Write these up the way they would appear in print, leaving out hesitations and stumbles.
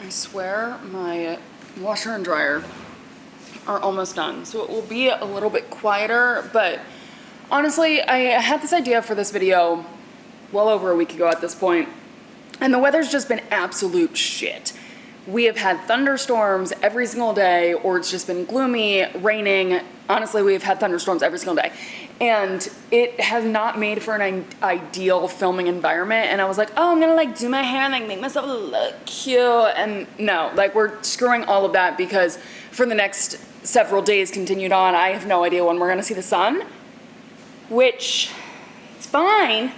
I swear my washer and dryer are almost done, so it will be a little bit quieter, but honestly, I had this idea for this video well over a week ago at this point, and the weather's just been absolute shit. We have had thunderstorms every single day, or it's just been gloomy, raining. Honestly, we've had thunderstorms every single day. And it has not made for an ideal filming environment. And I was like, oh, I'm gonna like do my hair and like make myself look cute. And no, like we're screwing all of that because for the next several days continued on, I have no idea when we're gonna see the sun, which it's fine.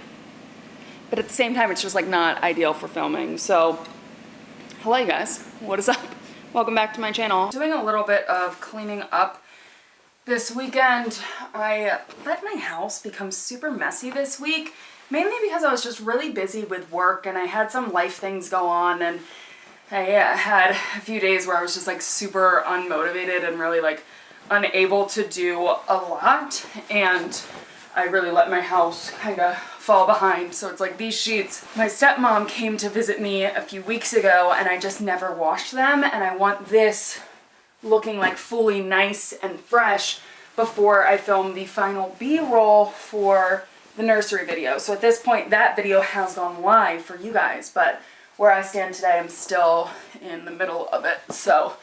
But at the same time, it's just like not ideal for filming. So hello you guys, what is up? Welcome back to my channel. Doing a little bit of cleaning up this weekend. I let my house become super messy this week, mainly because I was just really busy with work and I had some life things go on, and I had a few days where I was just like super unmotivated and really like unable to do a lot, and I really let my house kind of fall behind. So it's like these sheets, my stepmom came to visit me a few weeks ago and I just never washed them, and I want this looking like fully nice and fresh before I film the final B-roll for the nursery video. So at this point that video has gone live for you guys, but where I stand today I'm still in the middle of it. So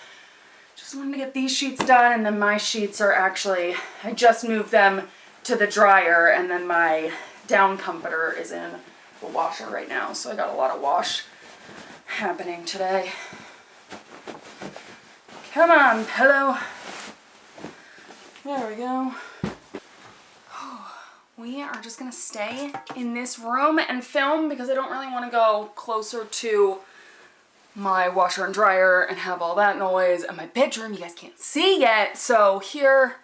just wanted to get these sheets done, and then my sheets are actually, I just moved them to the dryer, and then my down comforter is in the washer right now. So I got a lot of wash happening today. Come on, pillow. There we go. We are just gonna stay in this room and film because I don't really want to go closer to my washer and dryer and have all that noise. And my bedroom you guys can't see yet, so here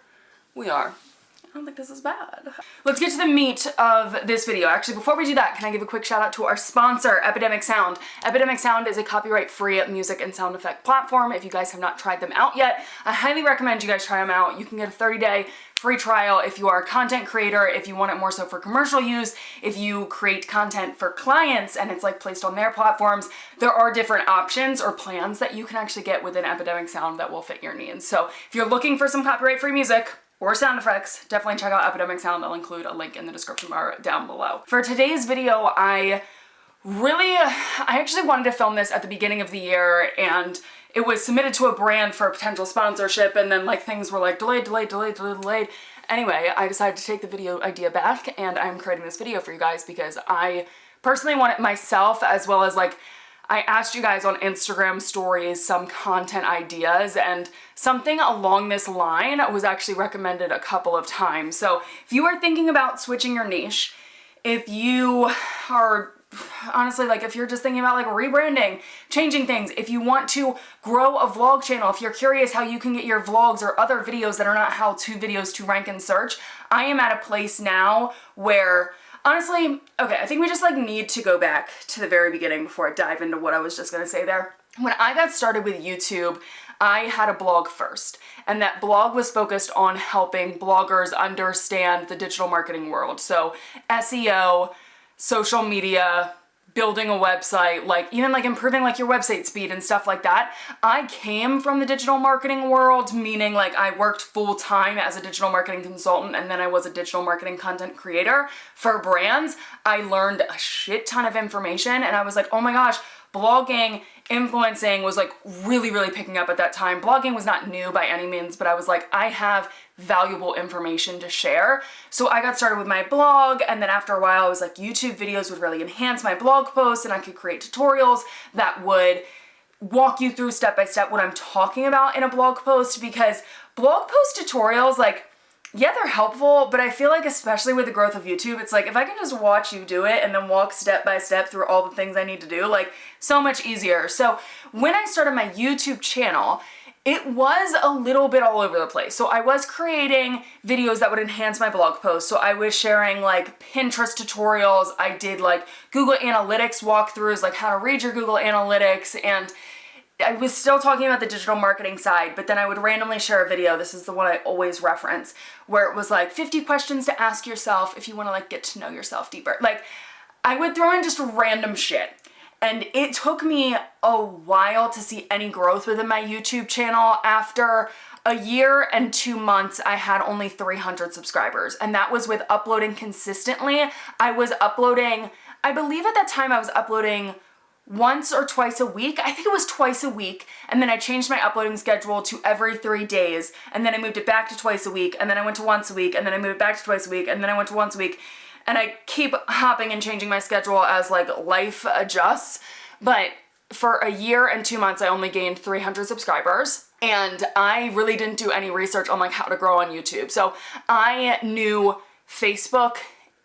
we are. I don't think this is bad. Let's get to the meat of this video. Actually, before we do that, can I give a quick shout out to our sponsor, Epidemic Sound. Epidemic Sound is a copyright-free music and sound effect platform. If you guys have not tried them out yet, I highly recommend you guys try them out. You can get a 30-day free trial if you are a content creator, if you want it more so for commercial use, if you create content for clients and it's like placed on their platforms. There are different options or plans that you can actually get within Epidemic Sound that will fit your needs. So if you're looking for some copyright-free music or sound effects, definitely check out Epidemic Sound. I'll include a link in the description bar down below. For today's video, I actually wanted to film this at the beginning of the year, and it was submitted to a brand for a potential sponsorship, and then like things were like delayed. Anyway, I decided to take the video idea back, and I'm creating this video for you guys because I personally want it myself, as well as like I asked you guys on Instagram stories some content ideas, and something along this line was actually recommended a couple of times. So if you are thinking about switching your niche, if you are honestly like, if you're just thinking about like rebranding, changing things, if you want to grow a vlog channel, if you're curious how you can get your vlogs or other videos that are not how-to videos to rank in search, I am at a place now where honestly, okay, I think we just like need to go back to the very beginning before I dive into what I was just gonna say there. When I got started with YouTube, I had a blog first, and that blog was focused on helping bloggers understand the digital marketing world. So SEO, social media, building a website, like even like improving like your website speed and stuff like that. I came from the digital marketing world, meaning like I worked full time as a digital marketing consultant, and then I was a digital marketing content creator for brands. I learned a shit ton of information, and I was like, oh my gosh, blogging, influencing was like really picking up at that time. Blogging was not new by any means, but I was like, I have valuable information to share. So I got started with my blog, and then after a while I was like, YouTube videos would really enhance my blog posts, and I could create tutorials that would walk you through step by step what I'm talking about in a blog post, because blog post tutorials, like, yeah, they're helpful, but I feel like especially with the growth of YouTube, it's like if I can just watch you do it and then walk step by step through all the things I need to do, like so much easier. So when I started my YouTube channel, it was a little bit all over the place. So I was creating videos that would enhance my blog posts. So I was sharing like Pinterest tutorials. I did like Google Analytics walkthroughs, like how to read your Google Analytics, and I was still talking about the digital marketing side, but then I would randomly share a video. This is the one I always reference, where it was like 50 questions to ask yourself if you want to like get to know yourself deeper. Like I would throw in just random shit. And it took me a while to see any growth within my YouTube channel. After a year and 2 months, I had only 300 subscribers, and that was with uploading consistently. I was uploading, I believe at that time I was uploading once or twice a week. I think it was twice a week, and then I changed my uploading schedule to every 3 days, and then I moved it back to twice a week, and then I went to once a week, and then I moved it back to twice a week, and then I went to once a week, and I keep hopping and changing my schedule as like life adjusts. But for a year and 2 months, I only gained 300 subscribers, and I really didn't do any research on like how to grow on YouTube. So I knew Facebook,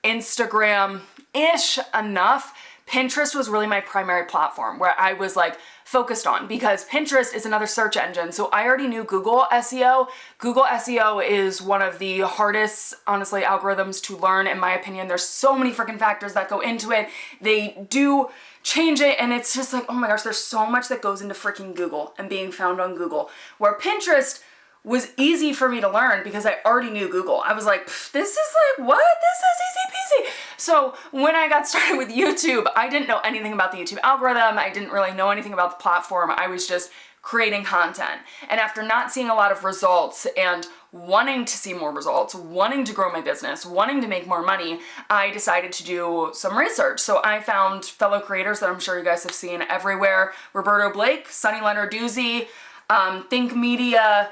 Instagram-ish enough. Pinterest was really my primary platform where I was like focused on, because Pinterest is another search engine. So I already knew Google SEO. Google SEO is one of the hardest, honestly, algorithms to learn, in my opinion. There's so many freaking factors that go into it. They do change it, and it's just like, oh my gosh, there's so much that goes into freaking Google and being found on Google. Where Pinterest was easy for me to learn because I already knew Google. I was like, this is like, what? This is easy peasy. So when I got started with YouTube, I didn't know anything about the YouTube algorithm. I didn't really know anything about the platform. I was just creating content. And after not seeing a lot of results and wanting to see more results, wanting to grow my business, wanting to make more money, I decided to do some research. So I found fellow creators that I'm sure you guys have seen everywhere: Roberto Blake, Sunny Lenarduzzi, Think Media,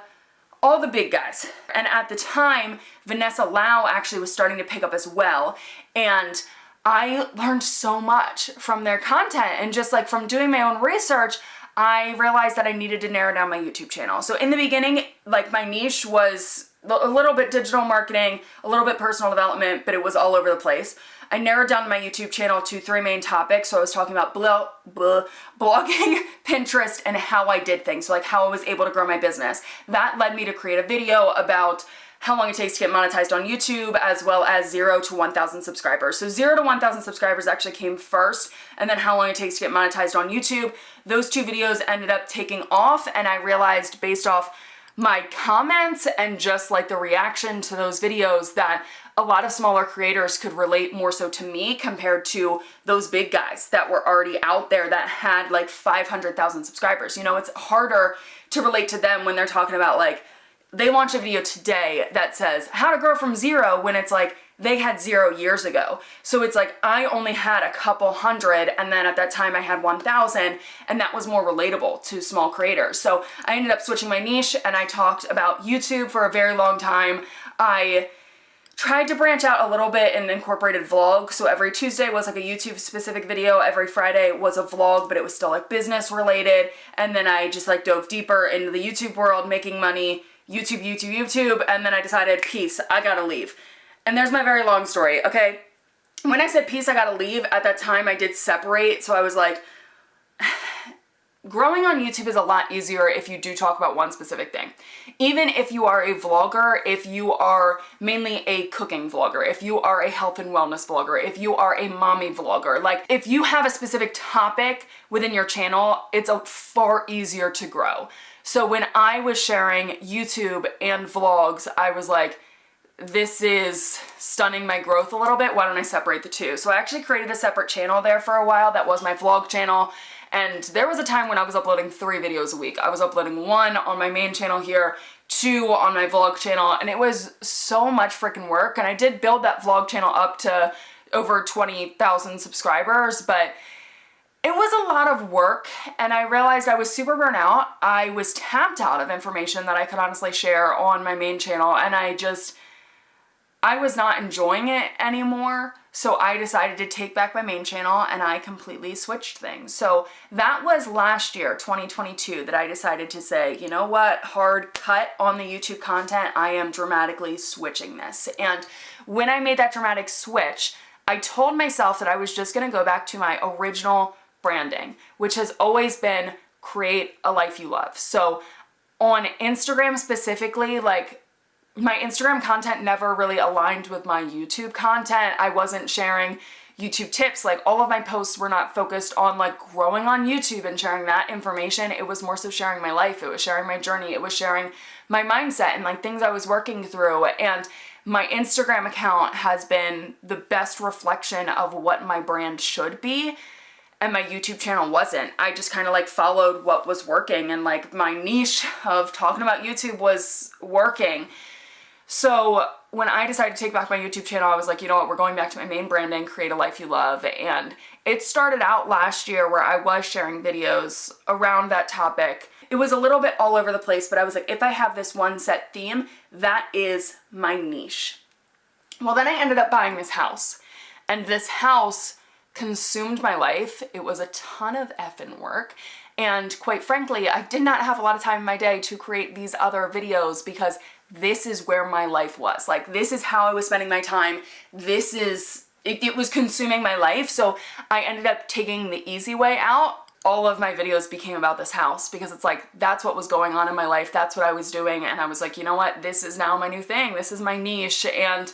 all the big guys. And at the time, Vanessa Lau actually was starting to pick up as well. And I learned so much from their content, and just like from doing my own research, I realized that I needed to narrow down my YouTube channel. So in the beginning, like my niche was a little bit digital marketing, a little bit personal development, but it was all over the place. I narrowed down my YouTube channel to 3 main topics. So I was talking about blogging, Pinterest, and how I did things. So like how I was able to grow my business. That led me to create a video about how long it takes to get monetized on YouTube, as well as 0 to 1,000 subscribers. So 0 to 1,000 subscribers actually came first, and then how long it takes to get monetized on YouTube. Those 2 videos ended up taking off, and I realized based off my comments and just like the reaction to those videos that a lot of smaller creators could relate more so to me compared to those big guys that were already out there that had like 500,000 subscribers. You know, it's harder to relate to them when they're talking about like, they launch a video today that says how to grow from 0 when it's like they had 0 years ago. So it's like I only had a couple hundred, and then at that time I had 1,000, and that was more relatable to small creators. So I ended up switching my niche, and I talked about YouTube for a very long time. I tried to branch out a little bit and incorporated vlogs. So every Tuesday was like a YouTube specific video. Every Friday was a vlog, but it was still like business related. And then I just like dove deeper into the YouTube world, making money, YouTube, and then I decided, peace, I gotta leave. And there's my very long story, okay? When I said peace, I gotta leave, at that time I did separate, so I was like, growing on YouTube is a lot easier if you do talk about one specific thing. Even if you are a vlogger, if you are mainly a cooking vlogger, if you are a health and wellness vlogger, if you are a mommy vlogger, like if you have a specific topic within your channel, it's far easier to grow. So when I was sharing YouTube and vlogs, I was like, this is stunning my growth a little bit. Why don't I separate the 2? So I actually created a separate channel there for a while. That was my vlog channel. And there was a time when I was uploading 3 videos a week. I was uploading 1 on my main channel here, 2 on my vlog channel, and it was so much freaking work. And I did build that vlog channel up to over 20,000 subscribers, but it was a lot of work, and I realized I was super burnt out. I was tapped out of information that I could honestly share on my main channel, and I was not enjoying it anymore. So I decided to take back my main channel, and I completely switched things. So that was last year, 2022, that I decided to say, you know what, hard cut on the YouTube content. I am dramatically switching this. And when I made that dramatic switch, I told myself that I was just gonna go back to my original branding, which has always been create a life you love. So on Instagram specifically, like my Instagram content never really aligned with my YouTube content. I wasn't sharing YouTube tips. Like all of my posts were not focused on like growing on YouTube and sharing that information. It was more so sharing my life. It was sharing my journey. It was sharing my mindset and like things I was working through. And my Instagram account has been the best reflection of what my brand should be. and my YouTube channel wasn't. I just kind of like followed what was working, and like my niche of talking about YouTube was working. So when I decided to take back my YouTube channel, I was like, you know what, we're going back to my main branding, create a life you love. And it started out last year where I was sharing videos around that topic. It was a little bit all over the place, but I was like, if I have this one set theme, that is my niche. Well, then I ended up buying this house, and this house consumed my life. It was a ton of effing work. And quite frankly, I did not have a lot of time in my day to create these other videos because this is where my life was. Like, this is how I was spending my time. It was consuming my life. So I ended up taking the easy way out. All of my videos became about this house because it's like, that's what was going on in my life. That's what I was doing. And I was like, you know what? This is now my new thing. This is my niche. And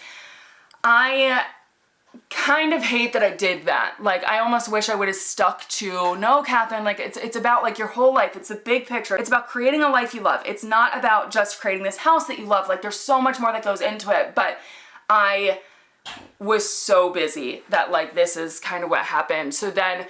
I kind of hate that I did that. Like, I almost wish I would have stuck to, no, Cathrin, like it's about like your whole life. It's the big picture. It's about creating a life you love. It's not about just creating this house that you love. Like, there's so much more that goes into it. But I was so busy that like this is kind of what happened. So then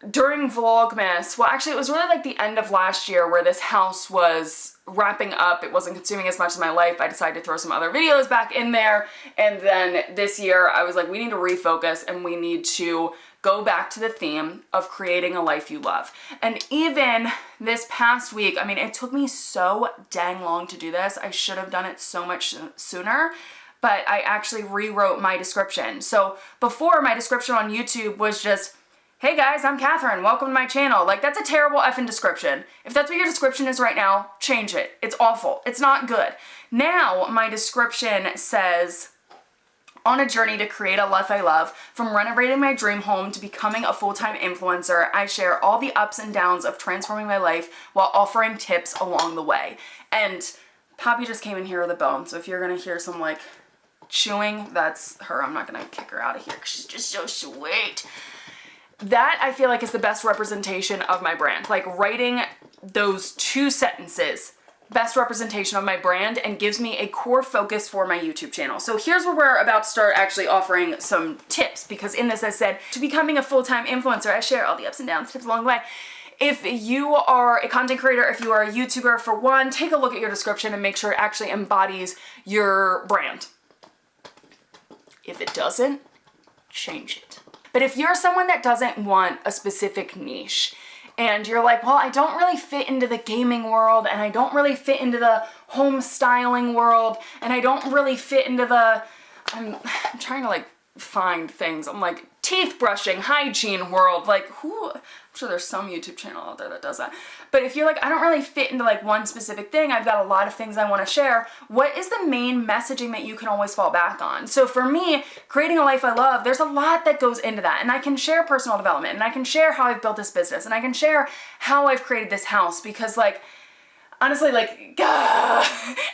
during Vlogmas, well, actually it was really like the end of last year where this house was wrapping up. It wasn't consuming as much of my life. I decided to throw some other videos back in there. And then this year I was like, we need to refocus and we need to go back to the theme of creating a life you love. And even this past week, I mean, it took me so dang long to do this. I should have done it so much sooner, but I actually rewrote my description. So before, my description on YouTube was just, hey guys, I'm Cathrin, welcome to my channel. Like, that's a terrible effing description. If that's what your description is right now, change it. It's awful. It's not good. Now, my description says, on a journey to create a life I love, from renovating my dream home to becoming a full-time influencer, I share all the ups and downs of transforming my life while offering tips along the way. And Poppy just came in here with a bone, so if you're gonna hear some like chewing, that's her. I'm not gonna kick her out of here because she's just so sweet. That, I feel like, is the best representation of my brand. Like, writing those two sentences, best representation of my brand, and gives me a core focus for my YouTube channel. So here's where we're about to start actually offering some tips, because in this I said, to becoming a full-time influencer, I share all the ups and downs, tips along the way. If you are a content creator, if you are a YouTuber, for one, take a look at your description and make sure it actually embodies your brand. If it doesn't, change it. But if you're someone that doesn't want a specific niche, and you're like, well, I don't really fit into the gaming world, and I don't really fit into the home styling world, and I don't really fit into the, I'm trying to like find things. I'm like, teeth brushing, hygiene world. Like, who, I'm sure there's some YouTube channel out there that does that. But if you're like, I don't really fit into like one specific thing, I've got a lot of things I want to share, what is the main messaging that you can always fall back on? So for me, creating a life I love, there's a lot that goes into that. And I can share personal development, and I can share how I've built this business, and I can share how I've created this house, because like, honestly, like,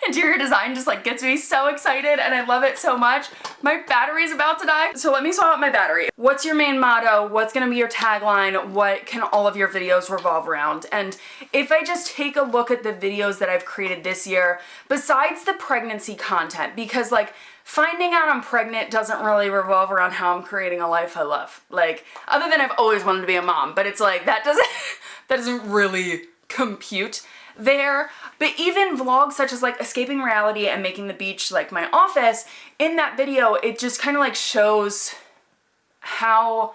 interior design just like gets me so excited and I love it so much. My battery's about to die, so let me swap out my battery. What's your main motto? What's gonna be your tagline? What can all of your videos revolve around? And if I just take a look at the videos that I've created this year, besides the pregnancy content, because like, finding out I'm pregnant doesn't really revolve around how I'm creating a life I love. Like, other than I've always wanted to be a mom, but it's like, that doesn't really compute there. But even vlogs such as like escaping reality and making the beach like my office, in that video it just kind of like shows how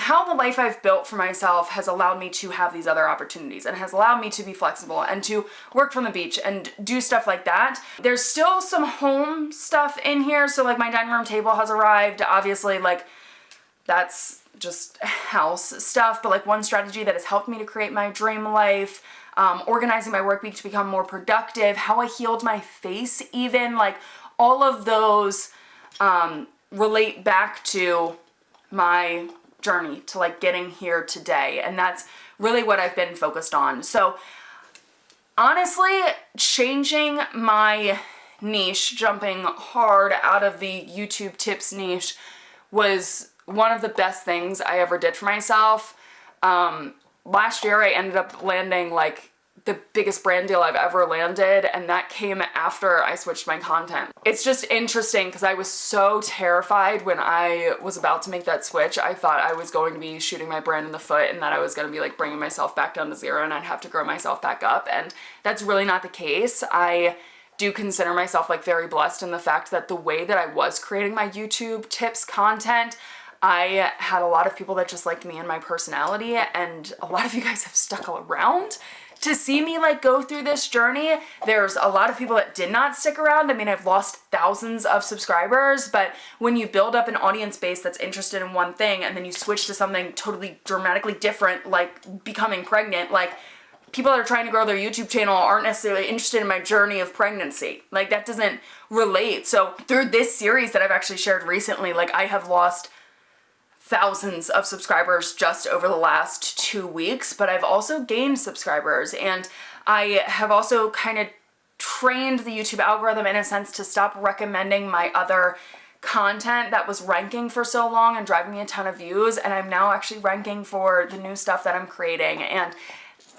the life I've built for myself has allowed me to have these other opportunities and has allowed me to be flexible and to work from the beach and do stuff like that. There's still some home stuff in here, so like my dining room table has arrived. Obviously, like, that's just house stuff, but like one strategy that has helped me to create my dream life, organizing my work week to become more productive, how I healed my face even, like all of those relate back to my journey to like getting here today. And that's really what I've been focused on. So honestly, changing my niche, jumping hard out of the YouTube tips niche, was one of the best things I ever did for myself. Last year I ended up landing like the biggest brand deal I've ever landed, and that came after I switched my content. It's just interesting because I was so terrified when I was about to make that switch. I thought I was going to be shooting my brand in the foot and that I was going to be like bringing myself back down to zero and I'd have to grow myself back up, and that's really not the case. I do consider myself like very blessed in the fact that the way that I was creating my YouTube tips content, I had a lot of people that just liked me and my personality, and a lot of you guys have stuck around to see me like go through this journey. There's a lot of people that did not stick around. I mean, I've lost thousands of subscribers, but when you build up an audience base that's interested in one thing and then you switch to something totally dramatically different, like becoming pregnant, like people that are trying to grow their YouTube channel aren't necessarily interested in my journey of pregnancy. Like that doesn't relate. So through this series that I've actually shared recently, like I have lost thousands of subscribers just over the last 2 weeks, but I've also gained subscribers, and I have also kind of trained the YouTube algorithm in a sense to stop recommending my other content that was ranking for so long and driving me a ton of views, and I'm now actually ranking for the new stuff that I'm creating, and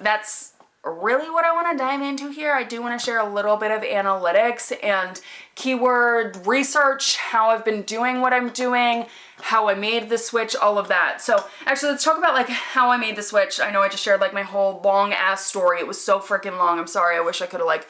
that's really what I want to dive into here. I do want to share a little bit of analytics and keyword research, how I've been doing what I'm doing, how I made the switch, all of that. So actually let's talk about like how I made the switch. I know I just shared like my whole long ass story. It was so freaking long. I'm sorry. I wish I could have like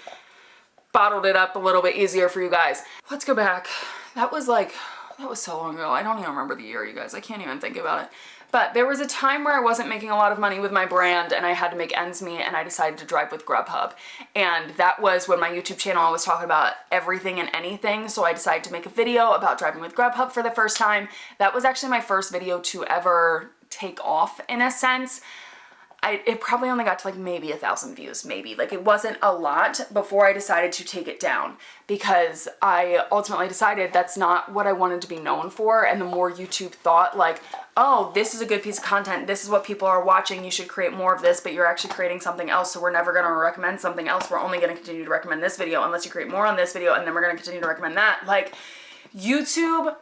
bottled it up a little bit easier for you guys. Let's go back. That was so long ago. I don't even remember the year, you guys. I can't even think about it. But there was a time where I wasn't making a lot of money with my brand and I had to make ends meet, and I decided to drive with Grubhub. And that was when my YouTube channel I was talking about everything and anything. So I decided to make a video about driving with Grubhub for the first time. That was actually my first video to ever take off in a sense. It probably only got to like maybe 1,000 views, maybe. Like it wasn't a lot before I decided to take it down, because I ultimately decided that's not what I wanted to be known for. And the more YouTube thought like, oh, this is a good piece of content, this is what people are watching, you should create more of this, but you're actually creating something else, so we're never going to recommend something else. We're only going to continue to recommend this video unless you create more on this video, and then we're going to continue to recommend that. Like YouTube,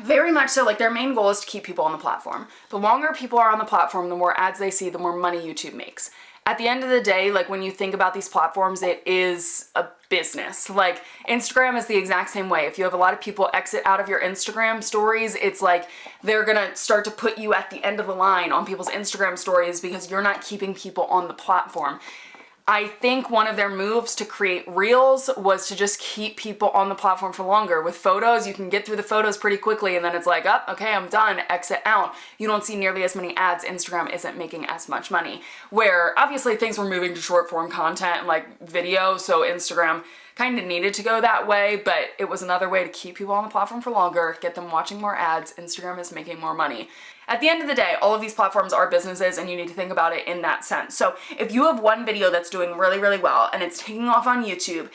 very much so, like their main goal is to keep people on the platform. The longer people are on the platform, the more ads they see, the more money YouTube makes. At the end of the day, like when you think about these platforms, it is a business. Like Instagram is the exact same way. If you have a lot of people exit out of your Instagram stories, it's like they're gonna start to put you at the end of the line on people's Instagram stories because you're not keeping people on the platform. I think one of their moves to create Reels was to just keep people on the platform for longer. With photos, you can get through the photos pretty quickly and then it's like, oh, okay, I'm done, exit out. You don't see nearly as many ads. Instagram isn't making as much money. Where obviously things were moving to short form content like video, so Instagram kind of needed to go that way, but it was another way to keep people on the platform for longer, get them watching more ads. Instagram is making more money. At the end of the day, all of these platforms are businesses and you need to think about it in that sense. So if you have one video that's doing really, really well and it's taking off on YouTube,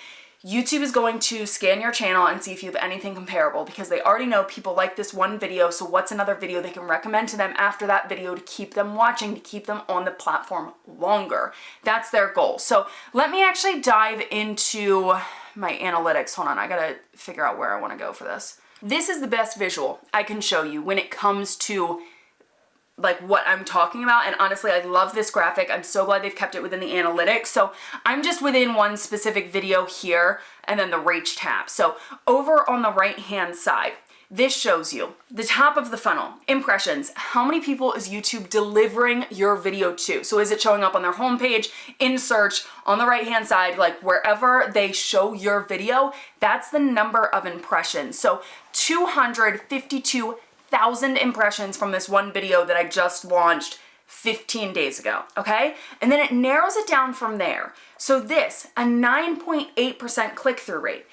YouTube is going to scan your channel and see if you have anything comparable because they already know people like this one video, so what's another video they can recommend to them after that video to keep them watching, to keep them on the platform longer. That's their goal. So let me actually dive into my analytics. Hold on, I gotta figure out where I wanna go for this. This is the best visual I can show you when it comes to like what I'm talking about, and honestly I love this graphic. I'm so glad they've kept it within the analytics. So I'm just within one specific video here and then the reach tab. So over on the right hand side, this shows you the top of the funnel, impressions. How many people is YouTube delivering your video to? So is it showing up on their homepage, in search, on the right hand side, like wherever they show your video? That's the number of impressions. So 252,000 impressions from this one video that I just launched 15 days ago, okay? And then it narrows it down from there. So this, a 9.8% click-through rate.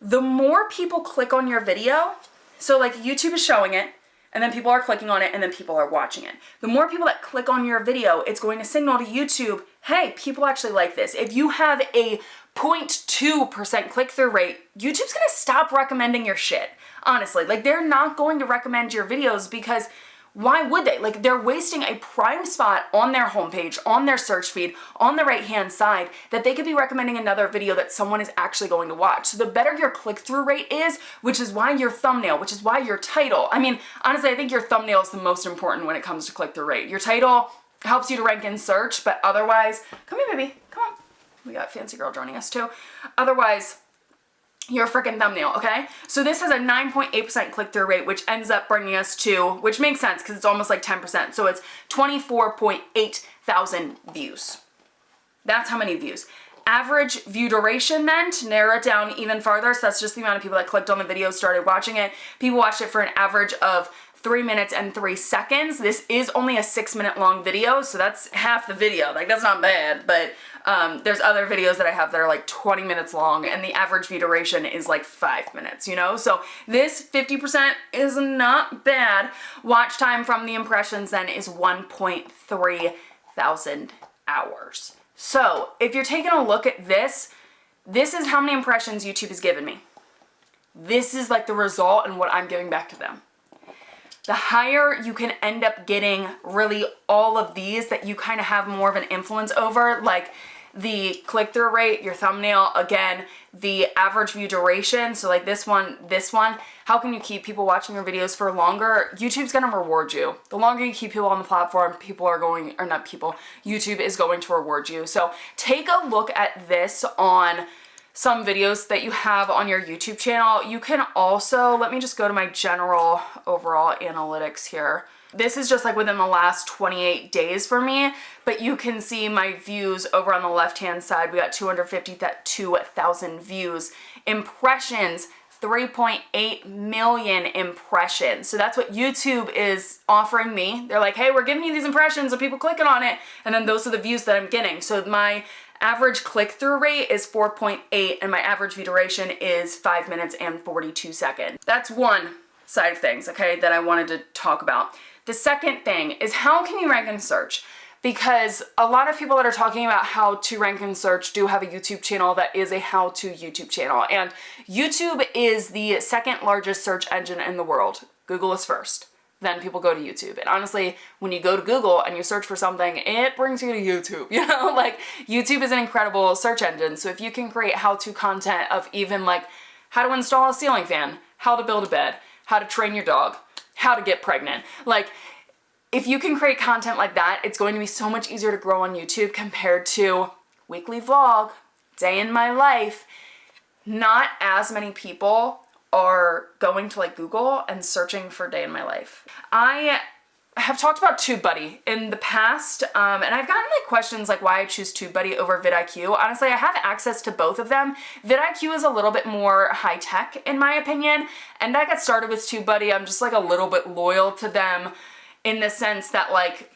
The more people click on your video, so like YouTube is showing it, and then people are clicking on it, and then people are watching it. The more people that click on your video, it's going to signal to YouTube, hey, people actually like this. If you have a 0.2% click-through rate, YouTube's gonna stop recommending your shit. Honestly, like they're not going to recommend your videos because why would they? Like they're wasting a prime spot on their homepage, on their search feed, on the right-hand side that they could be recommending another video that someone is actually going to watch. So the better your click-through rate is, which is why your thumbnail, which is why your title, I mean, honestly, I think your thumbnail is the most important when it comes to click-through rate. Your title, helps you to rank in search, but otherwise, come here, baby, come on. We got Fancy Girl joining us too. Otherwise, your freaking thumbnail, okay? So this has a 9.8% click-through rate, which ends up bringing us to, which makes sense because it's almost like 10%. So it's 24.8 thousand views. That's how many views. Average view duration then, to narrow it down even farther, so that's just the amount of people that clicked on the video, started watching it. People watched it for an average of 3 minutes and 3 seconds. This is only a 6-minute long video, so that's half the video. Like, that's not bad, but there's other videos that I have that are like 20 minutes long, and the average view duration is like 5 minutes, you know? So this 50% is not bad. Watch time from the impressions then is 1.3 thousand hours. So if you're taking a look at this, this is how many impressions YouTube has given me. This is like the result and what I'm giving back to them. The higher you can end up getting really all of these that you kind of have more of an influence over, like the click-through rate, your thumbnail, again, the average view duration, so like this one, how can you keep people watching your videos for longer? YouTube's gonna reward you. The longer you keep people on the platform, YouTube is going to reward you. So take a look at this on some videos that you have on your YouTube channel. You can also, let me just go to my general overall analytics here. This is just like within the last 28 days for me, but you can see my views over on the left-hand side. We got 252,000 views. Impressions, 3.8 million impressions. So that's what YouTube is offering me. They're like, hey, we're giving you these impressions of people clicking on it, and then those are the views that I'm getting. So my average click-through rate is 4.8, and my average view duration is 5 minutes and 42 seconds. That's one side of things, okay, that I wanted to talk about. The second thing is, how can you rank in search? Because a lot of people that are talking about how to rank in search do have a YouTube channel that is a how-to YouTube channel. And YouTube is the second largest search engine in the world. Google is first. Then people go to YouTube. And honestly, when you go to Google and you search for something, it brings you to YouTube, you know? Like, YouTube is an incredible search engine. So if you can create how-to content of even like how to install a ceiling fan, how to build a bed, how to train your dog, how to get pregnant, like, if you can create content like that, it's going to be so much easier to grow on YouTube compared to weekly vlog, day in my life. Not as many people are going to like Google and searching for day in my life. I have talked about TubeBuddy in the past, and I've gotten like questions like why I choose TubeBuddy over vidIQ. Honestly, I have access to both of them. vidIQ is a little bit more high tech in my opinion, and I got started with TubeBuddy. I'm just like a little bit loyal to them in the sense that like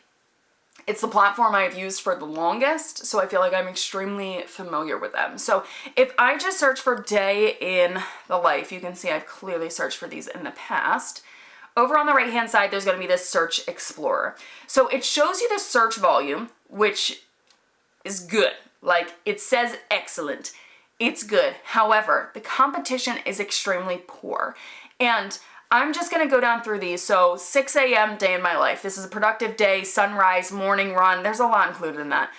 it's the platform I've used for the longest, so I feel like I'm extremely familiar with them. So if I just search for day in the life, you can see I've clearly searched for these in the past. Over on the right-hand side, there's going to be this Search Explorer. So it shows you the search volume, which is good. Like, it says excellent. It's good. However, the competition is extremely poor. And I'm just going to go down through these. So 6 a.m. day in my life. This is a productive day, sunrise, morning run. There's a lot included in that.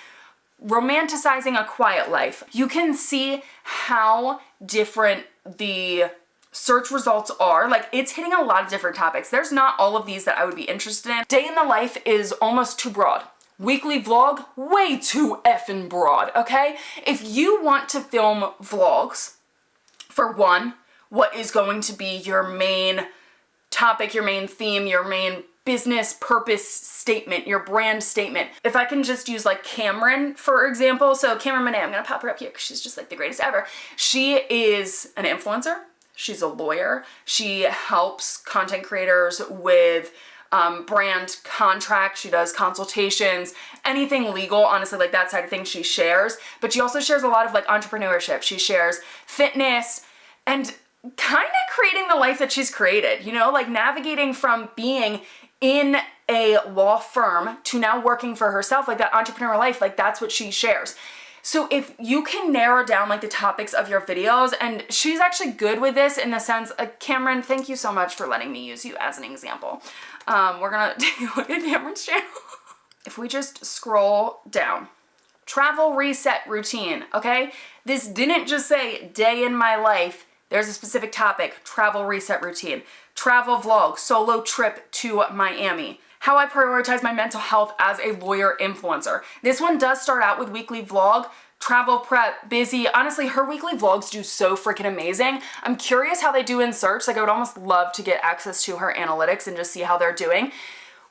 Romanticizing a quiet life. You can see how different the search results are. Like, it's hitting a lot of different topics. There's not all of these that I would be interested in. Day in the life is almost too broad. Weekly vlog, way too effing broad, okay? If you want to film vlogs, for one, what is going to be your main topic, your main theme, your main business purpose statement, your brand statement. If I can just use like Cameron, for example. So Cameron Monet, I'm gonna pop her up here because she's just like the greatest ever. She is an influencer. She's a lawyer. She helps content creators with brand contracts. She does consultations, anything legal, honestly, like that side of things she shares. But she also shares a lot of like entrepreneurship. She shares fitness and kind of creating the life that she's created, you know, like navigating from being in a law firm to now working for herself, like that entrepreneur life, like that's what she shares. So if you can narrow down like the topics of your videos, and she's actually good with this in the sense, Cameron, thank you so much for letting me use you as an example. We're gonna take a look at Cameron's channel. If we just scroll down, travel reset routine, okay? This didn't just say day in my life. There's a specific topic, travel reset routine, travel vlog, solo trip to Miami, how I prioritize my mental health as a lawyer influencer. This one does start out with weekly vlog, travel prep, busy. Honestly, her weekly vlogs do so freaking amazing. I'm curious how they do in search. Like I would almost love to get access to her analytics and just see how they're doing.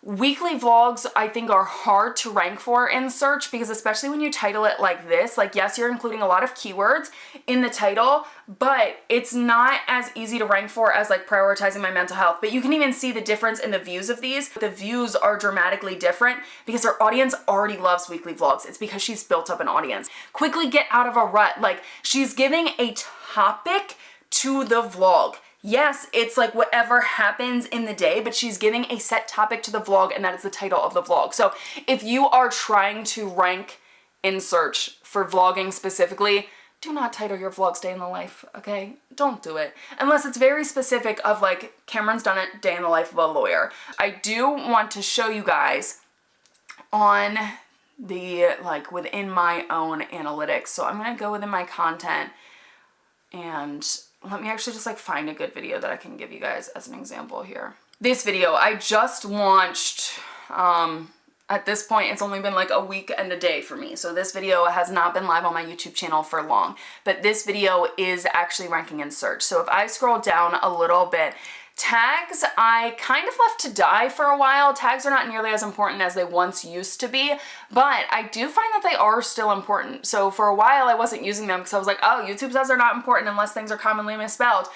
Weekly vlogs, I think, are hard to rank for in search because especially when you title it like this, like yes, you're including a lot of keywords in the title, but it's not as easy to rank for as like prioritizing my mental health. But you can even see the difference in the views of these. The views are dramatically different because her audience already loves weekly vlogs. It's because she's built up an audience. Quickly get out of a rut. Like she's giving a topic to the vlog. Yes, it's like whatever happens in the day, but she's giving a set topic to the vlog and that is the title of the vlog. So if you are trying to rank in search for vlogging specifically, do not title your vlogs Day in the Life, okay? Don't do it. Unless it's very specific of like, Cameron's done it, Day in the Life of a lawyer. I do want to show you guys on the, like within my own analytics. So I'm gonna go within my content and let me actually just like find a good video that I can give you guys as an example here. This video I just launched, at this point it's only been like a week and a day for me. So this video has not been live on my YouTube channel for long, but this video is actually ranking in search. So if I scroll down a little bit, tags, I kind of left to die for a while. Tags are not nearly as important as they once used to be, but I do find that they are still important. So for a while I wasn't using them because I was like, oh, YouTube says they're not important unless things are commonly misspelled.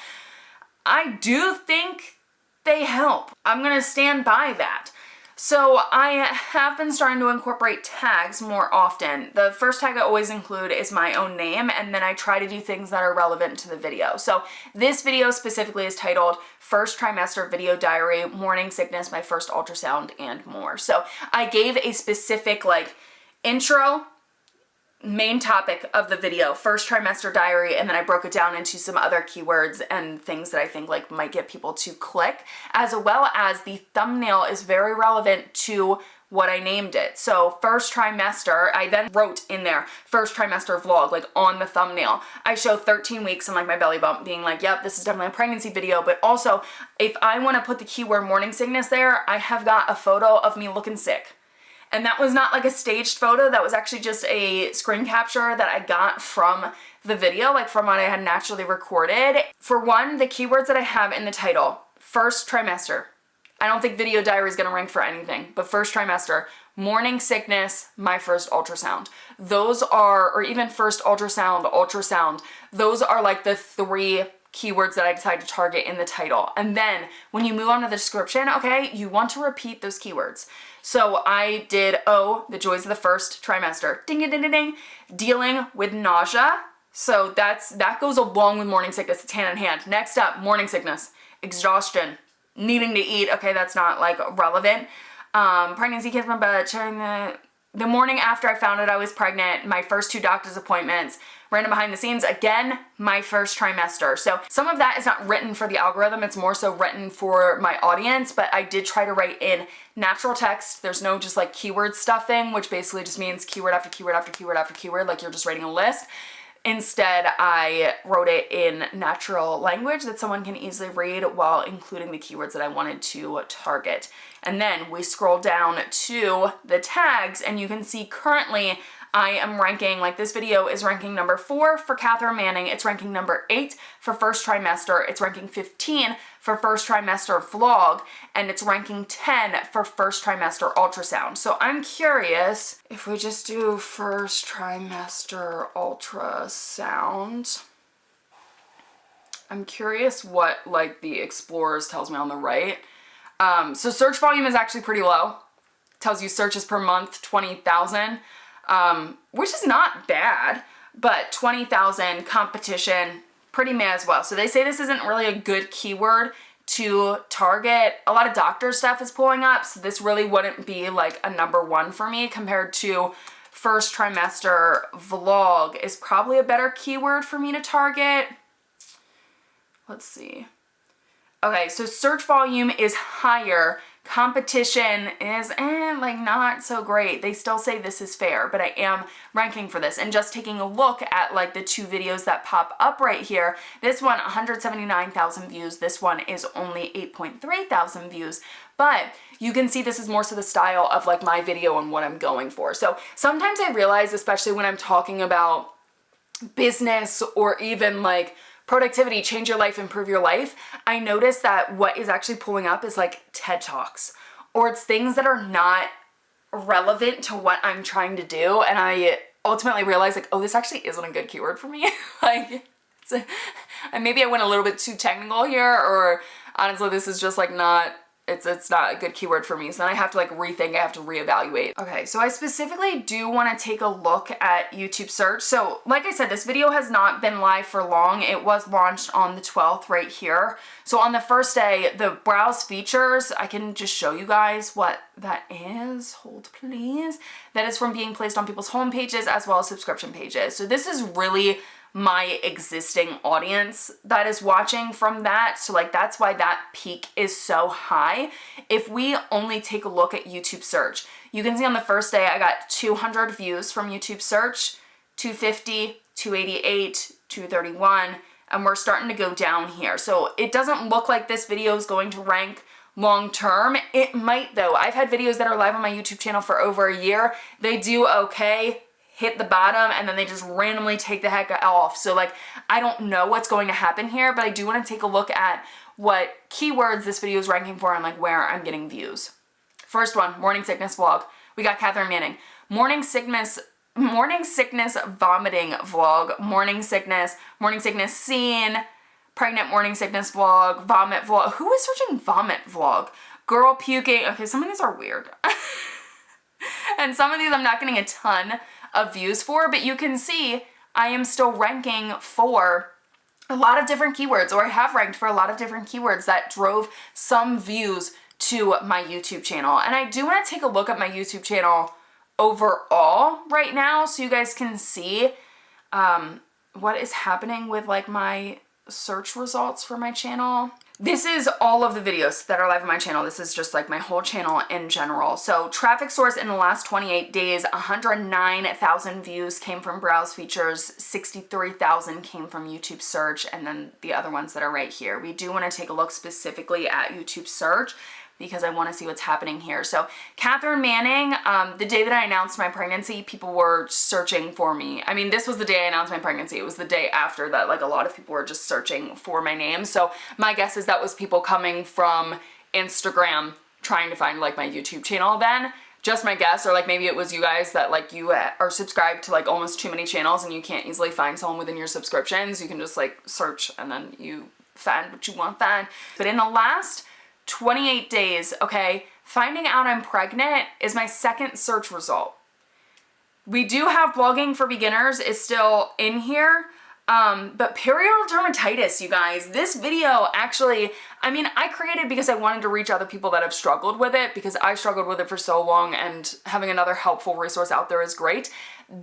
I do think they help. I'm gonna stand by that. So I have been starting to incorporate tags more often. The first tag I always include is my own name, and then I try to do things that are relevant to the video. So this video specifically is titled First Trimester Video Diary, Morning Sickness, My First Ultrasound, and More. So I gave a specific like intro, main topic of the video, first trimester diary, and then I broke it down into some other keywords and things that I think like might get people to click, as well as the thumbnail is very relevant to what I named it. So first trimester, I then wrote in there, first trimester vlog, like on the thumbnail. I show 13 weeks and like my belly bump being like, yep, this is definitely a pregnancy video, but also if I want to put the keyword morning sickness there, I have got a photo of me looking sick. And that was not like a staged photo, that was actually just a screen capture that I got from the video, like from what I had naturally recorded. For one, the keywords that I have in the title, first trimester. I don't think video diary is gonna rank for anything, but first trimester, morning sickness, my first ultrasound. Those are, or even first ultrasound, those are like the three keywords that I decide to target in the title. And then when you move on to the description, okay, you want to repeat those keywords. So I did, the joys of the first trimester, ding, ding, ding, ding, ding, dealing with nausea. So that goes along with morning sickness, it's hand in hand. Next up, morning sickness, exhaustion, needing to eat. Okay, that's not like relevant. Pregnancy, kids, my butt, the morning after I found out I was pregnant, my first 2 doctor's appointments, random behind the scenes, again, my first trimester. So some of that is not written for the algorithm, it's more so written for my audience, but I did try to write in natural text. There's no just like keyword stuffing, which basically just means keyword after keyword after keyword after keyword, like you're just writing a list. Instead, I wrote it in natural language that someone can easily read while including the keywords that I wanted to target. And then we scroll down to the tags and you can see currently I am ranking, like this video is ranking number 4 for Cathrin Manning, it's ranking number 8 for first trimester, it's ranking 15 for first trimester vlog, and it's ranking 10 for first trimester ultrasound. So I'm curious if we just do first trimester ultrasound. I'm curious what like the Explorers tells me on the right. So search volume is actually pretty low. It tells you searches per month, 20,000. Which is not bad, but 20,000 competition, pretty meh as well. So they say this isn't really a good keyword to target. A lot of doctor stuff is pulling up, so this really wouldn't be like a number 1 for me compared to first trimester vlog is probably a better keyword for me to target. Let's see. Okay, so search volume is higher competition is like not so great. They still say this is fair, but I am ranking for this. And just taking a look at like the 2 videos that pop up right here, this one 179,000 views, this one is only 8.3 thousand views. But you can see this is more so the style of like my video and what I'm going for. So sometimes I realize, especially when I'm talking about business or even like productivity, change your life, improve your life, I notice that what is actually pulling up is like TED Talks, or it's things that are not relevant to what I'm trying to do. And I ultimately realize like, oh, this actually isn't a good keyword for me. Like, maybe I went a little bit too technical here, or honestly, this is just like not, it's not a good keyword for me. So then I have to like rethink, I have to reevaluate. Okay, so I specifically do want to take a look at YouTube search. So like I said, this video has not been live for long. It was launched on the 12th right here. So on the first day, the browse features, I can just show you guys what that is. Hold please. That is from being placed on people's home pages as well as subscription pages. So this is really my existing audience that is watching from that. So like that's why that peak is so high. If we only take a look at YouTube search, you can see on the first day I got 200 views from YouTube search, 250, 288, 231, and we're starting to go down here. So it doesn't look like this video is going to rank long term. It might though. I've had videos that are live on my YouTube channel for over a year. They do okay, hit the bottom, and then they just randomly take the heck off. So like, I don't know what's going to happen here, but I do want to take a look at what keywords this video is ranking for and like where I'm getting views. First one, morning sickness vlog. We got Cathrin Manning. Morning sickness vomiting vlog, morning sickness scene, pregnant morning sickness vlog, vomit vlog. Who is searching vomit vlog? Girl puking. Okay, some of these are weird. And some of these I'm not getting a ton of views for, but you can see I am still ranking for a lot of different keywords, or I have ranked for a lot of different keywords that drove some views to my YouTube channel. And I do want to take a look at my YouTube channel overall right now so you guys can see what is happening with like my search results for my channel. This is all of the videos that are live on my channel. This is just like my whole channel in general. So traffic source in the last 28 days, 109,000 views came from browse features, 63,000 came from YouTube search, and then the other ones that are right here. We do want to take a look specifically at YouTube search because I want to see what's happening here. So Cathrin Manning, the day that I announced my pregnancy, people were searching for me. I mean, this was the day I announced my pregnancy. It was the day after that, like a lot of people were just searching for my name. So my guess is that was people coming from Instagram trying to find like my YouTube channel then. Just my guess, or like maybe it was you guys that like you are subscribed to like almost too many channels and you can't easily find someone within your subscriptions. You can just like search and then you find what you want to find. But in the last 28 days, okay, finding out I'm pregnant is my second search result. We do have blogging for beginners is still in here, but perioral dermatitis, you guys, this video actually, I mean, I created because I wanted to reach other people that have struggled with it, because I struggled with it for so long, and having another helpful resource out there is great.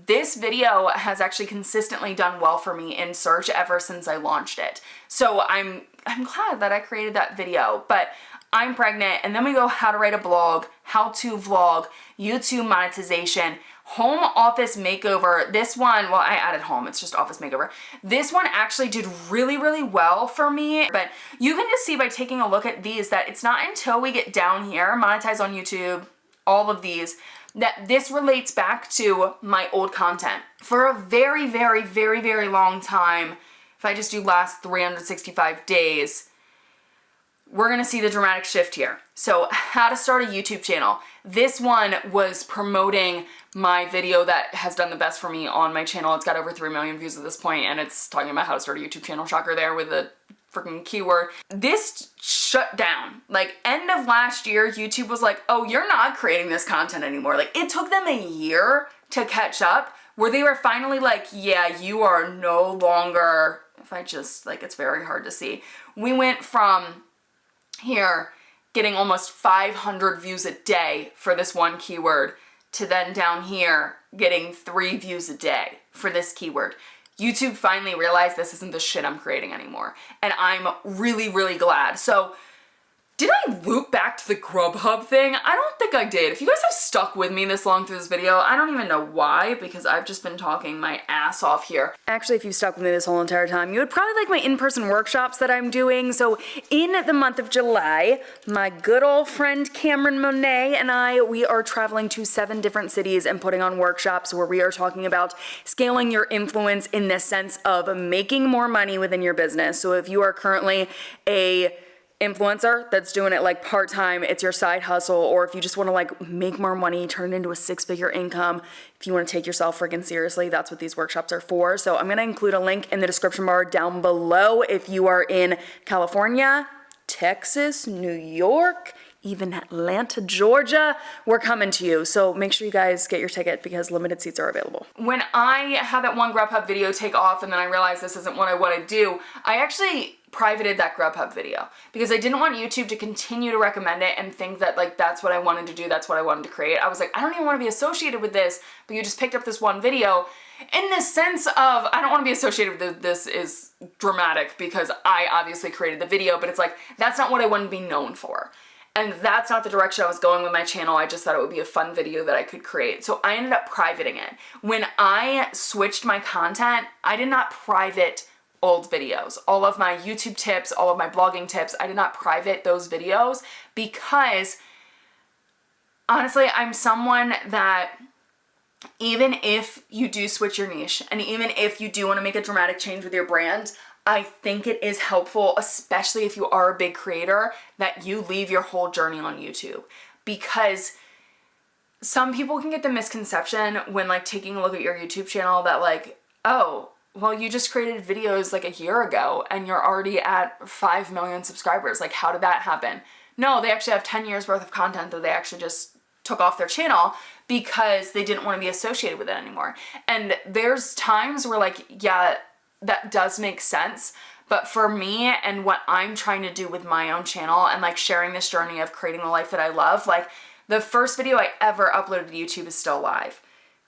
This video has actually consistently done well for me in search ever since I launched it. So I'm glad that I created that video, but I'm pregnant, and then we go how to write a blog, how to vlog, YouTube monetization, home office makeover. This one, well, I added home, it's just office makeover. This one actually did really, really well for me, but you can just see by taking a look at these that it's not until we get down here, monetize on YouTube, all of these, that this relates back to my old content. For a very, very, very, very long time, if I just do last 365 days, we're gonna see the dramatic shift here. So how to start a YouTube channel. This one was promoting my video that has done the best for me on my channel. It's got over 3 million views at this point, and it's talking about how to start a YouTube channel. Shocker there with a freaking keyword. This shut down. Like end of last year, YouTube was like, oh, you're not creating this content anymore. Like it took them a year to catch up, where they were finally like, yeah, you are no longer, if I just, like, it's very hard to see. We went from here getting almost 500 views a day for this one keyword to then down here getting 3 views a day for this keyword. YouTube finally realized this isn't the shit I'm creating anymore, and I'm really, really glad. So Did I loop back to the Grubhub thing? I don't think I did. If you guys have stuck with me this long through this video, I don't even know why, because I've just been talking my ass off here. Actually, if you've stuck with me this whole entire time, you would probably like my in-person workshops that I'm doing. So in the month of July, my good old friend Cameron Monet and I, we are traveling to 7 different cities and putting on workshops where we are talking about scaling your influence in the sense of making more money within your business. So if you are currently a influencer that's doing it like part-time, it's your side hustle, or if you just want to like make more money, turn it into a 6-figure income, if you want to take yourself freaking seriously, that's what these workshops are for. So I'm going to include a link in the description bar down below if you are in California, Texas, New York, even Atlanta, Georgia, we're coming to you. So make sure you guys get your ticket because limited seats are available. When I had that one Grubhub video take off and then I realized this isn't what I want to do, I actually privated that Grubhub video because I didn't want YouTube to continue to recommend it and think that like that's what I wanted to do, that's what I wanted to create. I was like, I don't even want to be associated with this, but you just picked up this one video. In the sense of, I don't want to be associated with this is dramatic because I obviously created the video, but it's like, that's not what I want to be known for. And that's not the direction I was going with my channel. I just thought it would be a fun video that I could create. So I ended up privating it. When I switched my content, I did not private old videos. All of my YouTube tips, all of my blogging tips, I did not private those videos because honestly, I'm someone that even if you do switch your niche and even if you do want to make a dramatic change with your brand, I think it is helpful, especially if you are a big creator, that you leave your whole journey on YouTube. Because some people can get the misconception when like taking a look at your YouTube channel that like, oh, well, you just created videos like a year ago and you're already at 5 million subscribers. Like, how did that happen? No, they actually have 10 years worth of content that they actually just took off their channel because they didn't want to be associated with it anymore. And there's times where like, yeah, that does make sense. But for me and what I'm trying to do with my own channel and like sharing this journey of creating the life that I love, like the first video I ever uploaded to YouTube is still live.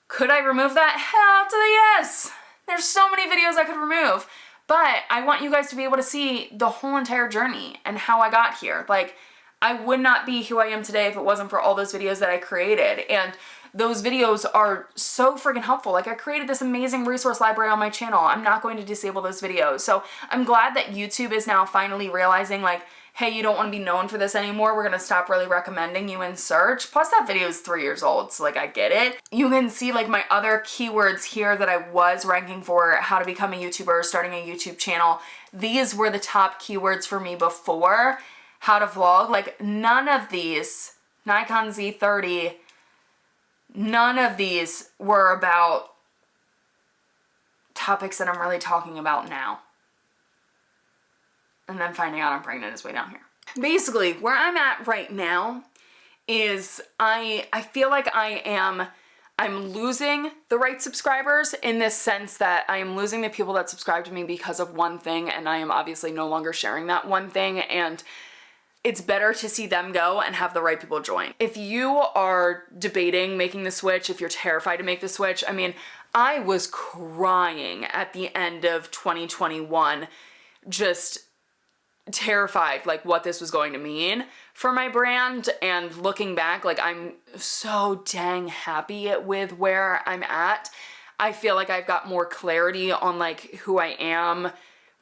Could I remove that? Hell to the yes! There's so many videos I could remove. But I want you guys to be able to see the whole entire journey and how I got here. Like, I would not be who I am today if it wasn't for all those videos that I created. And those videos are so freaking helpful. Like I created this amazing resource library on my channel. I'm not going to disable those videos. So I'm glad that YouTube is now finally realizing like, hey, you don't want to be known for this anymore. We're going to stop really recommending you in search. Plus that video is 3 years old. So like I get it. You can see like my other keywords here that I was ranking for how to become a YouTuber, starting a YouTube channel. These were the top keywords for me before how to vlog. Like none of these, Nikon Z30, none of these were about topics that I'm really talking about now. And then finding out I'm pregnant is way down here. Basically, where I'm at right now is I feel like I'm losing the right subscribers in this sense that I am losing the people that subscribe to me because of one thing, and I am obviously no longer sharing that one thing, and it's better to see them go and have the right people join. If you are debating making the switch, if you're terrified to make the switch, I mean, I was crying at the end of 2021, just terrified like what this was going to mean for my brand. And looking back, like I'm so dang happy with where I'm at. I feel like I've got more clarity on like who I am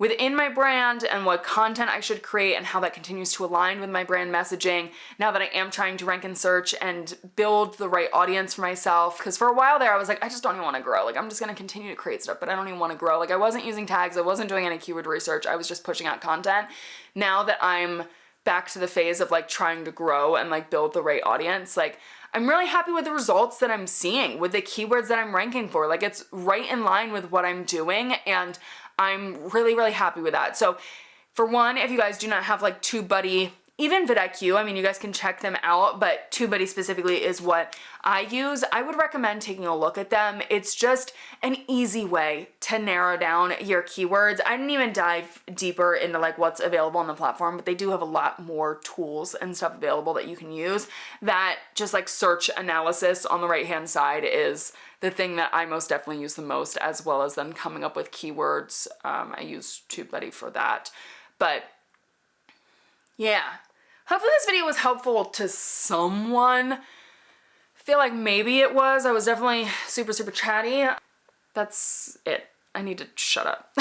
within my brand and what content I should create and how that continues to align with my brand messaging now that I am trying to rank and search and build the right audience for myself. Because for a while there I was like, I just don't even want to grow. Like I'm just going to continue to create stuff, but I don't even want to grow. Like I wasn't using tags. I wasn't doing any keyword research. I was just pushing out content. Now that I'm back to the phase of like trying to grow and like build the right audience, like I'm really happy with the results that I'm seeing with the keywords that I'm ranking for. Like it's right in line with what I'm doing, and I'm really, really happy with that. So for one, if you guys do not have like TubeBuddy, even vidIQ, I mean, you guys can check them out, but TubeBuddy specifically is what I use. I would recommend taking a look at them. It's just an easy way to narrow down your keywords. I didn't even dive deeper into like what's available on the platform, but they do have a lot more tools and stuff available that you can use. That just like search analysis on the right-hand side is the thing that I most definitely use the most, as well as then coming up with keywords. I use TubeBuddy for that. But yeah, Hopefully this video was helpful to someone. I feel like maybe it was. I was definitely super, super chatty. That's it. I need to shut up.